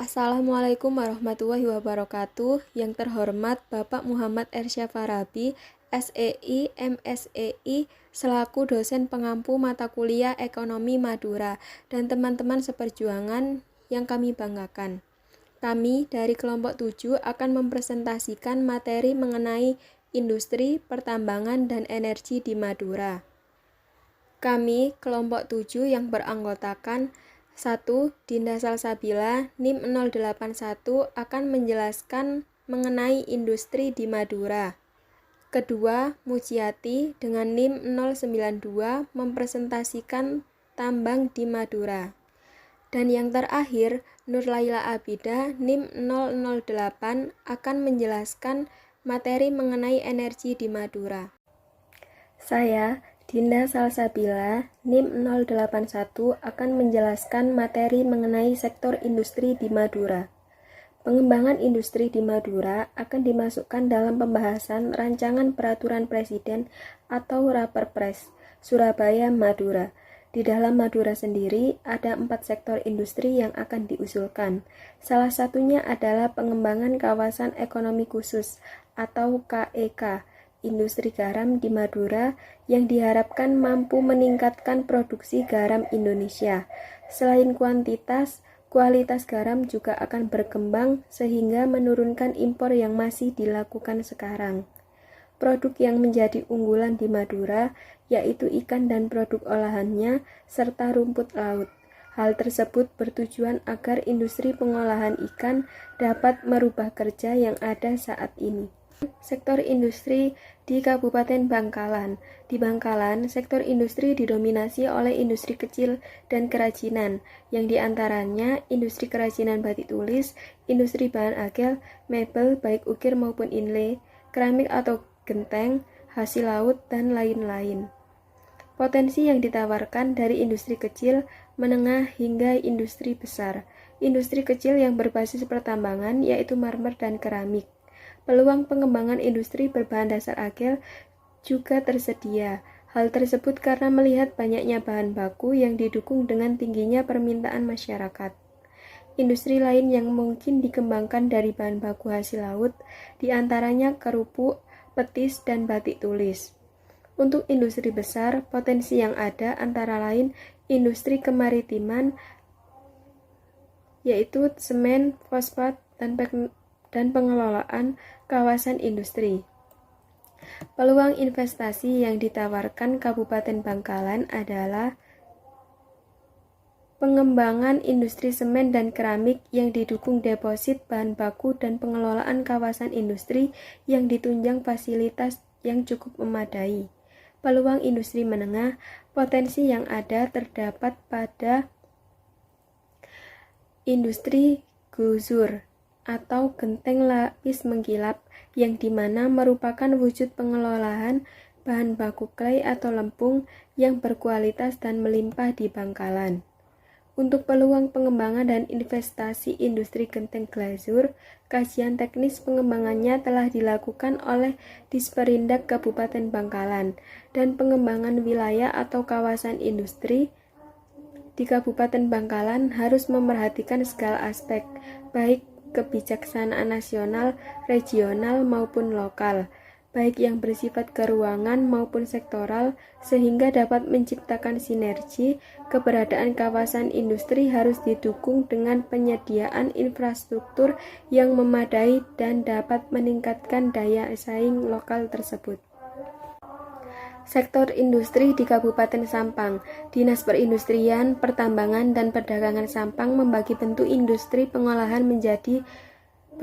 Assalamualaikum warahmatullahi wabarakatuh. Yang terhormat Bapak Muhammad Ersyafarabi, SEI, MSEI, selaku dosen pengampu mata kuliah Ekonomi Madura, dan teman-teman seperjuangan yang kami banggakan. Kami dari kelompok 7 akan mempresentasikan materi mengenai industri, pertambangan, dan energi di Madura. Kami, kelompok 7 yang beranggotakan 1. Dinda Salsabila, NIM 081 akan menjelaskan mengenai industri di Madura. Kedua, Mujiati dengan NIM 092 mempresentasikan tambang di Madura. Dan yang terakhir, Nur Laila Abida, NIM 008 akan menjelaskan materi mengenai energi di Madura. Saya, Dinda Salsabila, NIM 081 akan menjelaskan materi mengenai sektor industri di Madura. Pengembangan industri di Madura akan dimasukkan dalam pembahasan Rancangan Peraturan Presiden atau Raperpres, Surabaya, Madura. Di dalam Madura sendiri, ada 4 sektor industri yang akan diusulkan. Salah satunya adalah pengembangan kawasan ekonomi khusus atau KEK, industri garam di Madura yang diharapkan mampu meningkatkan produksi garam Indonesia. Selain kuantitas, kualitas garam juga akan berkembang sehingga menurunkan impor yang masih dilakukan sekarang. Produk yang menjadi unggulan di Madura yaitu ikan dan produk olahannya serta rumput laut. Hal tersebut bertujuan agar industri pengolahan ikan dapat merubah kerja yang ada saat ini. Sektor industri di Kabupaten Bangkalan. Di Bangkalan, sektor industri didominasi oleh industri kecil dan kerajinan, yang diantaranya industri kerajinan batik tulis, industri bahan akel, mebel baik ukir maupun inlay, keramik atau genteng, hasil laut, dan lain-lain. Potensi yang ditawarkan dari industri kecil, menengah, hingga industri besar. Industri kecil yang berbasis pertambangan yaitu marmer dan keramik. Peluang pengembangan industri berbahan dasar akel juga tersedia. Hal tersebut karena melihat banyaknya bahan baku yang didukung dengan tingginya permintaan masyarakat. Industri lain yang mungkin dikembangkan dari bahan baku hasil laut, diantaranya kerupuk, petis, dan batik tulis. Untuk industri besar, potensi yang ada antara lain industri kemaritiman, yaitu semen, fosfat, dan pengelolaan kawasan industri. Peluang investasi yang ditawarkan Kabupaten Bangkalan adalah pengembangan industri semen dan keramik yang didukung deposit bahan baku dan pengelolaan kawasan industri yang ditunjang fasilitas yang cukup memadai. Peluang industri menengah, potensi yang ada terdapat pada industri guzur atau genteng lapis mengkilap yang dimana merupakan wujud pengelolaan bahan baku clay atau lempung yang berkualitas dan melimpah di Bangkalan. Untuk peluang pengembangan dan investasi industri genteng glazur, kajian teknis pengembangannya telah dilakukan oleh Disperindak Kabupaten Bangkalan, dan pengembangan wilayah atau kawasan industri di Kabupaten Bangkalan harus memerhatikan segala aspek, baik kebijaksanaan nasional, regional, maupun lokal, baik yang bersifat keruangan maupun sektoral, sehingga dapat menciptakan sinergi. Keberadaan kawasan industri harus didukung dengan penyediaan infrastruktur yang memadai dan dapat meningkatkan daya saing lokal tersebut. Sektor industri di Kabupaten Sampang. Dinas Perindustrian, Pertambangan, dan Perdagangan Sampang membagi bentuk industri pengolahan menjadi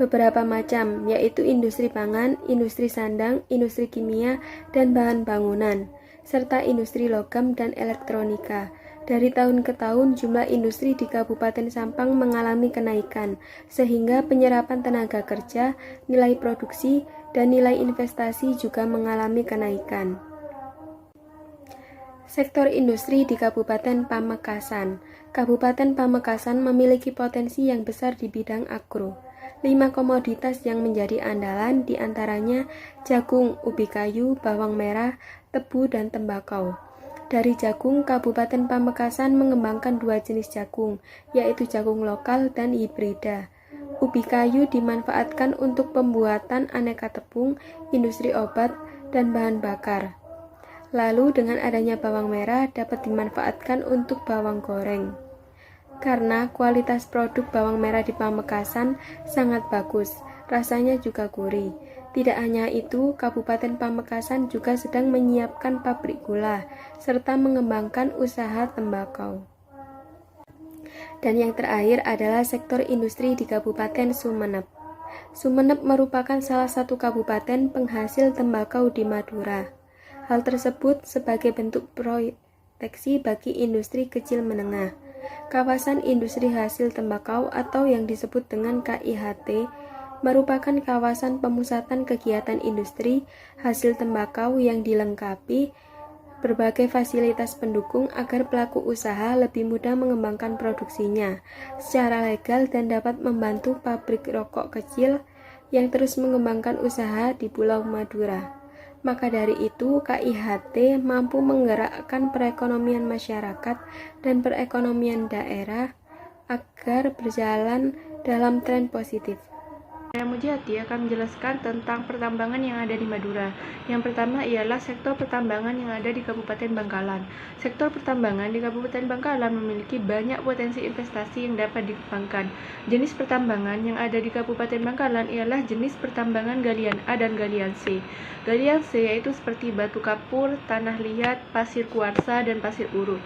beberapa macam, yaitu industri pangan, industri sandang, industri kimia, dan bahan bangunan, serta industri logam dan elektronika. Dari tahun ke tahun, jumlah industri di Kabupaten Sampang mengalami kenaikan, sehingga penyerapan tenaga kerja, nilai produksi, dan nilai investasi juga mengalami kenaikan. Sektor industri di Kabupaten Pamekasan. Kabupaten Pamekasan memiliki potensi yang besar di bidang agro. 5 komoditas yang menjadi andalan diantaranya jagung, ubi kayu, bawang merah, tebu, dan tembakau. Dari jagung, Kabupaten Pamekasan mengembangkan 2 jenis jagung, yaitu jagung lokal dan hibrida. Ubi kayu dimanfaatkan untuk pembuatan aneka tepung, industri obat, dan bahan bakar. Lalu dengan adanya bawang merah dapat dimanfaatkan untuk bawang goreng. Karena kualitas produk bawang merah di Pamekasan sangat bagus, rasanya juga gurih. Tidak hanya itu, Kabupaten Pamekasan juga sedang menyiapkan pabrik gula, serta mengembangkan usaha tembakau. Dan yang terakhir adalah sektor industri di Kabupaten Sumeneb. Sumeneb merupakan salah satu kabupaten penghasil tembakau di Madura. Hal tersebut sebagai bentuk proteksi bagi industri kecil menengah. Kawasan industri hasil tembakau atau yang disebut dengan KIHT merupakan kawasan pemusatan kegiatan industri hasil tembakau yang dilengkapi berbagai fasilitas pendukung agar pelaku usaha lebih mudah mengembangkan produksinya secara legal dan dapat membantu pabrik rokok kecil yang terus mengembangkan usaha di Pulau Madura. Maka dari itu, KIHT mampu menggerakkan perekonomian masyarakat dan perekonomian daerah agar berjalan dalam tren positif. Saya Mujati akan menjelaskan tentang pertambangan yang ada di Madura. Yang pertama ialah sektor pertambangan yang ada di Kabupaten Bangkalan. Sektor pertambangan di Kabupaten Bangkalan memiliki banyak potensi investasi yang dapat dikembangkan. Jenis pertambangan yang ada di Kabupaten Bangkalan ialah jenis pertambangan galian A dan galian C. Galian C yaitu seperti batu kapur, tanah liat, pasir kuarsa, dan pasir urut.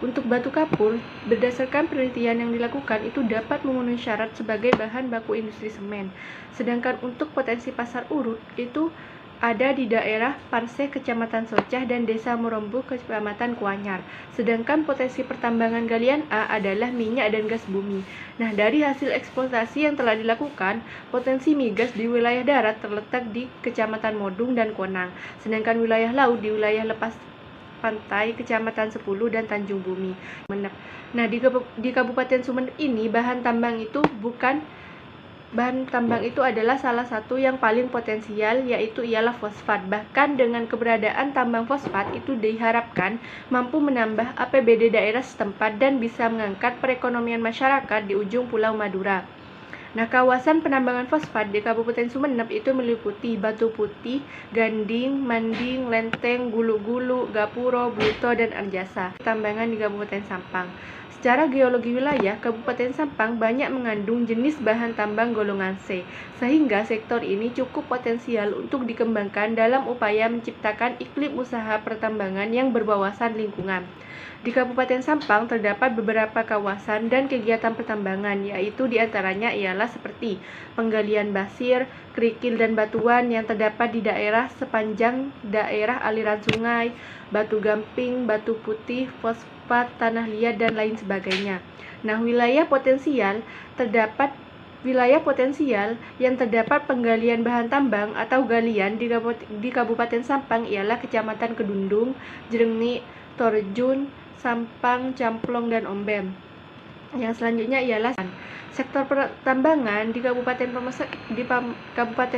Untuk batu kapur, berdasarkan penelitian yang dilakukan itu dapat memenuhi syarat sebagai bahan baku industri semen. Sedangkan untuk potensi pasar urut itu ada di daerah Parseh, Kecamatan Socah, dan Desa Morombo, Kecamatan Kuanyar. Sedangkan potensi pertambangan galian A adalah minyak dan gas bumi. Nah, dari hasil eksploitasi yang telah dilakukan, potensi migas di wilayah darat terletak di Kecamatan Modung dan Konang. Sedangkan wilayah laut di wilayah lepas pantai Kecamatan Sepuluh dan Tanjung Bumi. Nah, di Kabupaten Sumeneb ini bahan tambang itu adalah salah satu yang paling potensial, yaitu ialah fosfat. Bahkan dengan keberadaan tambang fosfat itu diharapkan mampu menambah APBD daerah setempat dan bisa mengangkat perekonomian masyarakat di ujung Pulau Madura. Nah, kawasan penambangan fosfat di Kabupaten Sumeneb itu meliputi Batu Putih, Ganding, Manding, Lenteng, Gulu-Gulu, Gapuro, Bluto, dan Arjasa. Tambangan di Kabupaten Sampang. Secara geologi wilayah, Kabupaten Sampang banyak mengandung jenis bahan tambang golongan C, sehingga sektor ini cukup potensial untuk dikembangkan dalam upaya menciptakan iklim usaha pertambangan yang berwawasan lingkungan. Di Kabupaten Sampang terdapat beberapa kawasan dan kegiatan pertambangan, yaitu diantaranya ialah seperti penggalian basir, kerikil dan batuan yang terdapat di daerah sepanjang daerah aliran sungai, batu gamping, batu putih, fosfat, tanah liat, dan lain sebagainya. Nah, wilayah potensial yang terdapat penggalian bahan tambang atau galian di Kabupaten Sampang ialah Kecamatan Kedundung, Jrengni, Torjun, Sampang, Camplong, dan Ombem. Yang selanjutnya ialah sektor pertambangan di Kabupaten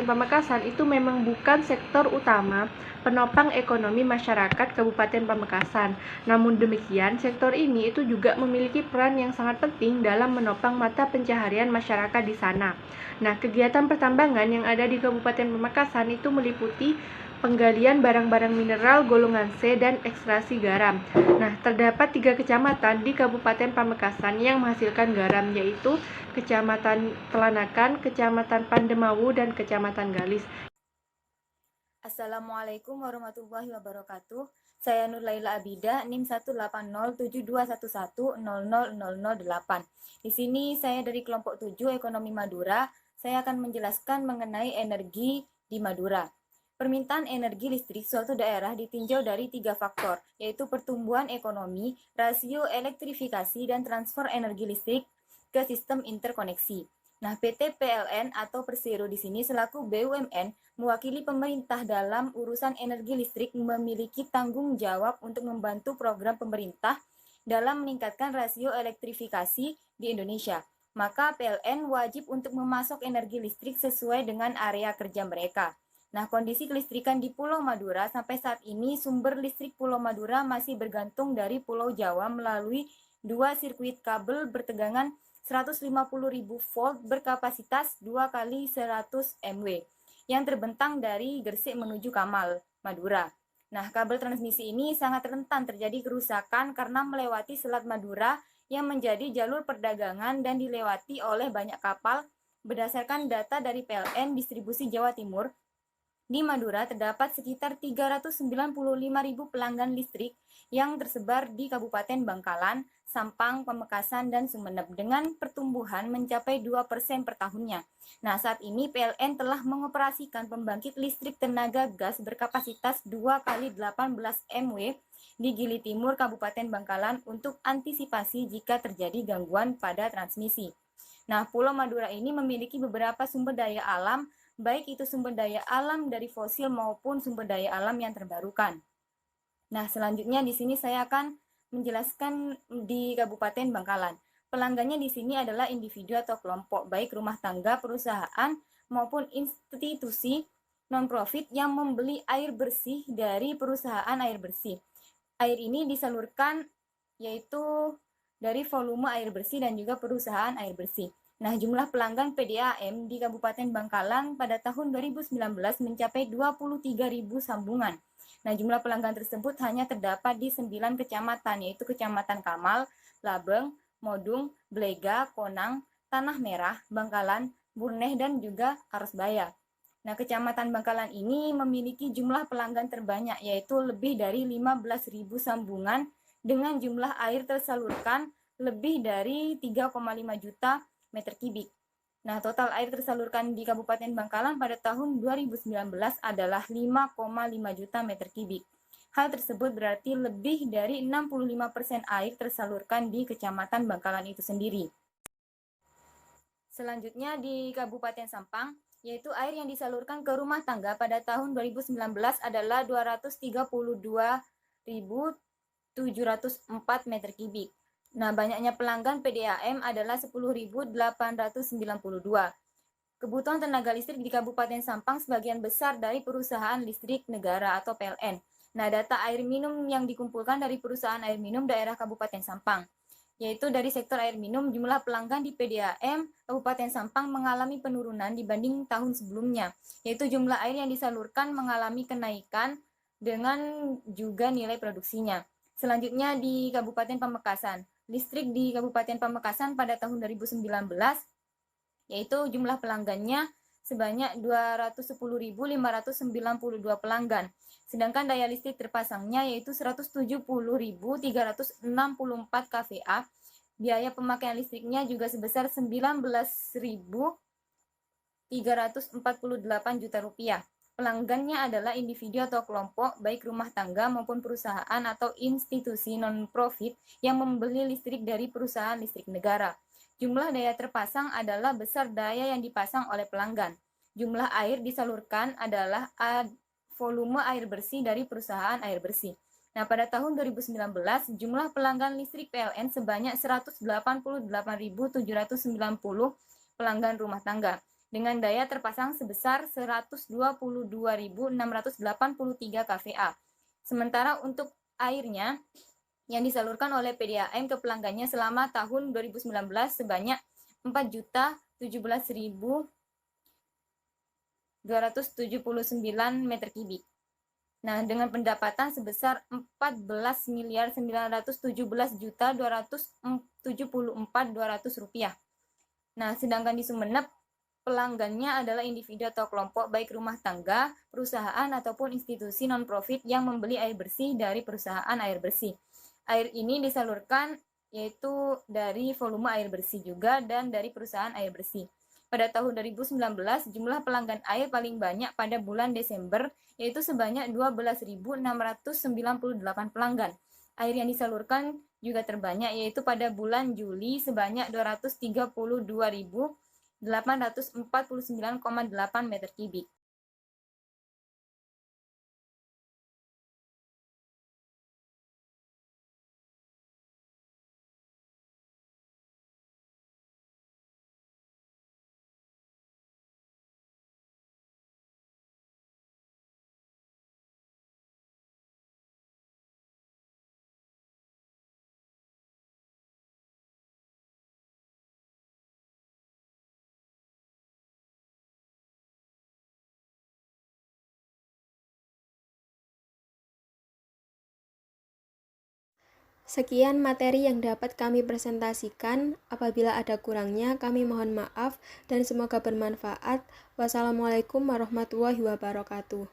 Pamekasan itu memang bukan sektor utama penopang ekonomi masyarakat Kabupaten Pamekasan. Namun demikian, sektor ini itu juga memiliki peran yang sangat penting dalam menopang mata pencaharian masyarakat di sana. Nah, kegiatan pertambangan yang ada di Kabupaten Pamekasan itu meliputi penggalian barang-barang mineral golongan C dan ekstraksi garam. Nah, terdapat 3 kecamatan di Kabupaten Pamekasan yang menghasilkan garam, yaitu Kecamatan Telanakan, Kecamatan Pandemawu, dan Kecamatan Galis. Assalamualaikum warahmatullahi wabarakatuh. Saya Nur Laila Abida, NIM 1807211000008. Di sini saya dari kelompok 7 Ekonomi Madura. Saya akan menjelaskan mengenai energi di Madura. Permintaan energi listrik suatu daerah ditinjau dari 3 faktor, yaitu pertumbuhan ekonomi, rasio elektrifikasi, dan transfer energi listrik ke sistem interkoneksi. Nah, PT PLN atau Persero di sini selaku BUMN mewakili pemerintah dalam urusan energi listrik memiliki tanggung jawab untuk membantu program pemerintah dalam meningkatkan rasio elektrifikasi di Indonesia. Maka PLN wajib untuk memasok energi listrik sesuai dengan area kerja mereka. Nah, kondisi kelistrikan di Pulau Madura sampai saat ini sumber listrik Pulau Madura masih bergantung dari Pulau Jawa melalui 2 sirkuit kabel bertegangan 150.000 volt berkapasitas 2 kali 100 MW yang terbentang dari Gresik menuju Kamal, Madura. Nah, kabel transmisi ini sangat rentan terjadi kerusakan karena melewati Selat Madura yang menjadi jalur perdagangan dan dilewati oleh banyak kapal. Berdasarkan data dari PLN Distribusi Jawa Timur, di Madura terdapat sekitar 395.000 pelanggan listrik yang tersebar di Kabupaten Bangkalan, Sampang, Pamekasan, dan Sumeneb dengan pertumbuhan mencapai 2% per tahunnya. Nah, saat ini PLN telah mengoperasikan pembangkit listrik tenaga gas berkapasitas 2 kali 18 MW di Gili Timur, Kabupaten Bangkalan untuk antisipasi jika terjadi gangguan pada transmisi. Nah, Pulau Madura ini memiliki beberapa sumber daya alam, baik itu sumber daya alam dari fosil maupun sumber daya alam yang terbarukan. Nah, selanjutnya di sini saya akan menjelaskan di Kabupaten Bangkalan. Pelanggannya di sini adalah individu atau kelompok, baik rumah tangga, perusahaan, maupun institusi non-profit yang membeli air bersih dari perusahaan air bersih. Air ini disalurkan yaitu dari volume air bersih dan juga perusahaan air bersih. Nah, jumlah pelanggan PDAM di Kabupaten Bangkalan pada tahun 2019 mencapai 23.000 sambungan. Nah, jumlah pelanggan tersebut hanya terdapat di 9 kecamatan, yaitu Kecamatan Kamal, Labeng, Modung, Blega, Konang, Tanah Merah, Bangkalan, Burneh, dan juga Arosbaya. Nah, Kecamatan Bangkalan ini memiliki jumlah pelanggan terbanyak, yaitu lebih dari 15.000 sambungan dengan jumlah air tersalurkan lebih dari 3,5 juta meter kubik. Nah, total air tersalurkan di Kabupaten Bangkalan pada tahun 2019 adalah 5,5 juta meter kubik. Hal tersebut berarti lebih dari 65% air tersalurkan di Kecamatan Bangkalan itu sendiri. Selanjutnya di Kabupaten Sampang, yaitu air yang disalurkan ke rumah tangga pada tahun 2019 adalah 232.704 meter kubik. Nah, banyaknya pelanggan PDAM adalah 10.892. Kebutuhan tenaga listrik di Kabupaten Sampang sebagian besar dari perusahaan listrik negara atau PLN. Nah, data air minum yang dikumpulkan dari perusahaan air minum daerah Kabupaten Sampang, yaitu dari sektor air minum, jumlah pelanggan di PDAM Kabupaten Sampang mengalami penurunan dibanding tahun sebelumnya, yaitu jumlah air yang disalurkan mengalami kenaikan dengan juga nilai produksinya. Selanjutnya di Kabupaten Pamekasan. Listrik di Kabupaten Pamekasan pada tahun 2019 yaitu jumlah pelanggannya sebanyak 210.592 pelanggan. Sedangkan daya listrik terpasangnya yaitu 170.364 kVA. Biaya pemakaian listriknya juga sebesar 19.348 juta rupiah. Pelanggannya adalah individu atau kelompok, baik rumah tangga maupun perusahaan atau institusi non-profit yang membeli listrik dari perusahaan listrik negara. Jumlah daya terpasang adalah besar daya yang dipasang oleh pelanggan. Jumlah air disalurkan adalah volume air bersih dari perusahaan air bersih. Nah, pada tahun 2019, jumlah pelanggan listrik PLN sebanyak 188.790 pelanggan rumah tangga, dengan daya terpasang sebesar 122.683 kVA. Sementara untuk airnya yang disalurkan oleh PDAM ke pelanggannya selama tahun 2019 sebanyak 4.017.279 meter kubik. Nah, dengan pendapatan sebesar 14.917.274.200 rupiah. Nah, sedangkan di Sumeneb, pelanggannya adalah individu atau kelompok, baik rumah tangga, perusahaan, ataupun institusi non-profit yang membeli air bersih dari perusahaan air bersih. Air ini disalurkan yaitu dari volume air bersih juga dan dari perusahaan air bersih. Pada tahun 2019, jumlah pelanggan air paling banyak pada bulan Desember, yaitu sebanyak 12.698 pelanggan. Air yang disalurkan juga terbanyak, yaitu pada bulan Juli sebanyak 232.849,8 meter kubik. Sekian materi yang dapat kami presentasikan. Apabila ada kurangnya, kami mohon maaf dan semoga bermanfaat. Wassalamualaikum warahmatullahi wabarakatuh.